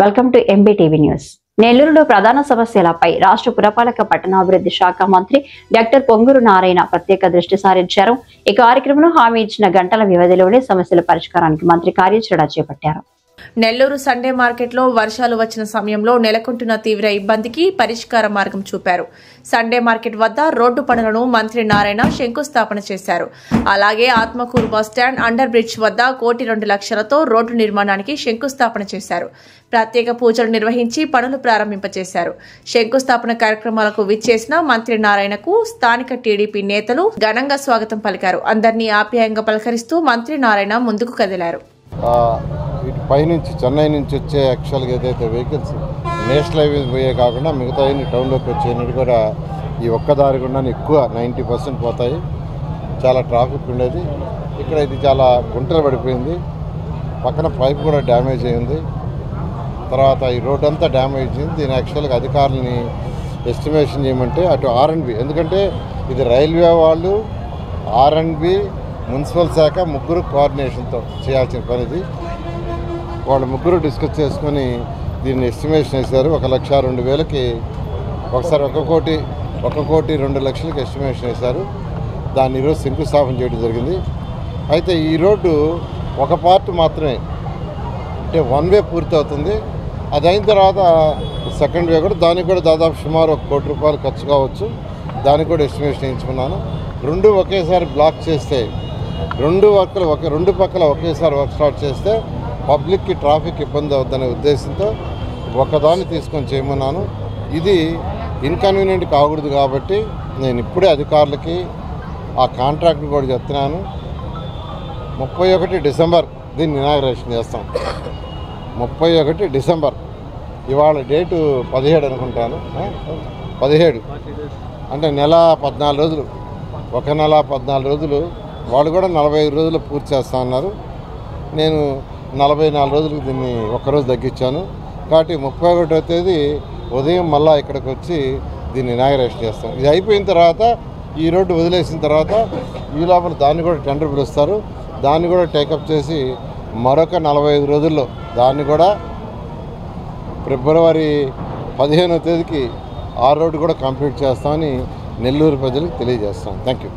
Welcome to MBTV news. నెల్లూరులో ప్రధాన సమస్యలపై రాష్ట్ర పురపాలక పట్టణాభివృద్ధి శాఖ మంత్రి డాక్టర్ పొంగూరు నారాయణ ప్రత్యేక దృష్టి సారించారు. ఈ కార్యక్రమంలో హామీ ఇచ్చిన గంటల వ్యవధిలోనే సమస్యల పరిష్కారానికి మంత్రి కార్యాచరణ చేపట్టారు. నెల్లూరు సండే మార్కెట్లో వర్షాలు వచ్చిన సమయంలో నెలకొంటున్న తీవ్ర ఇబ్బందికి పరిష్కార మార్గం చూపారు. సండే మార్కెట్ వద్ద రోడ్డు పనులను మంత్రి నారాయణ శంకుస్థాపన చేశారు. అలాగే ఆత్మకూరు బస్టాండ్ అండర్ బ్రిడ్జ్ వద్ద 1,02,00,000తో రోడ్డు నిర్మాణానికి శంకుస్థాపన చేశారు. ప్రత్యేక పూజలు నిర్వహించి పనులు ప్రారంభింపచేశారు. శంకుస్థాపన కార్యక్రమాలకు విచ్చేసిన మంత్రి నారాయణకు స్థానిక టీడీపీ నేతలు ఘనంగా స్వాగతం పలికారు. అందరినీ ఆప్యాయంగా పలకరిస్తూ మంత్రి నారాయణ ముందుకు కదిలారు. ఇటు పైనుంచి చెన్నై నుంచి వచ్చే యాక్చువల్గా ఏదైతే వెహికల్స్ నేషనల్ హైవేస్ పోయే కాకుండా మిగతా టౌన్లోకి వచ్చేది కూడా ఈ ఒక్క దారి గుండా ఎక్కువ 90% పోతాయి. చాలా ట్రాఫిక్ ఉండేది. ఇక్కడ ఇది చాలా గుంటలు పడిపోయింది. పక్కన పైప్ కూడా డ్యామేజ్ అయింది. తర్వాత ఈ రోడ్ అంతా డ్యామేజ్ అయింది. దీని యాక్చువల్గా అధికారులని ఎస్టిమేషన్ చేయమంటే అటు ఆర్ఎండ్బి, ఎందుకంటే ఇది రైల్వే వాళ్ళు, ఆర్ఎండ్బి, మున్సిపల్ శాఖ ముగ్గురు కోఆర్డినేషన్తో చేయాల్సిన పని ఇది. వాళ్ళు ముగ్గురు డిస్కస్ చేసుకొని దీన్ని ఎస్టిమేషన్ వేశారు. 1,02,000కి ఒకసారి 1,02,00,000కి ఎస్టిమేషన్ వేశారు. దాన్ని ఈరోజు శంకుస్థాపన చేయడం జరిగింది. అయితే ఈ రోడ్డు ఒక పార్ట్ మాత్రమే, అంటే 1 వే పూర్తి అవుతుంది. అది అయిన తర్వాత సెకండ్ వే కూడా, దానికి కూడా దాదాపు సుమారు 1 కోటి రూపాయలు ఖర్చు కావచ్చు. దానికి కూడా ఎస్టిమేషన్ వేయించుకున్నాను. రెండు ఒకేసారి బ్లాక్ చేస్తే, రెండు పక్కల ఒకేసారి వర్క్ స్టార్ట్ చేస్తే పబ్లిక్కి ట్రాఫిక్ ఇబ్బంది అవుద్దనే ఉద్దేశంతో ఒకదాన్ని తీసుకొని చేయమన్నాను. ఇది ఇన్కన్వీనియంట్ కాకూడదు కాబట్టి నేను ఇప్పుడే అధికారులకి ఆ కాంట్రాక్ట్ కూడా చెప్తున్నాను. 31 డిసెంబర్ దీన్ని ఇనాగరేషన్ చేస్తాం. 31 డిసెంబర్. ఇవాళ డేటు 17 అనుకుంటాను. 17 అంటే నెల 14 రోజులు. ఒక నెల 14 రోజులు. వాళ్ళు కూడా 45 రోజులు పూర్తి చేస్తా ఉన్నారు. నేను 44 రోజులకు దీన్ని ఒక్కరోజు తగ్గించాను. కాబట్టి 31వ తేదీ ఉదయం మళ్ళీ ఇక్కడికి వచ్చి దీన్ని ఇనాగరేషన్ చేస్తాం. ఇది అయిపోయిన తర్వాత ఈ రోడ్డు వదిలేసిన తర్వాత ఈ లోపల దాన్ని కూడా టెండర్ పిలుస్తారు. దాన్ని కూడా టేకప్ చేసి మరొక 45 రోజుల్లో దాన్ని కూడా ఫిబ్రవరి 15వ తేదీకి ఆ రోడ్డు కూడా కంప్లీట్ చేస్తామని నెల్లూరు ప్రజలకు తెలియజేస్తాం. Thank you.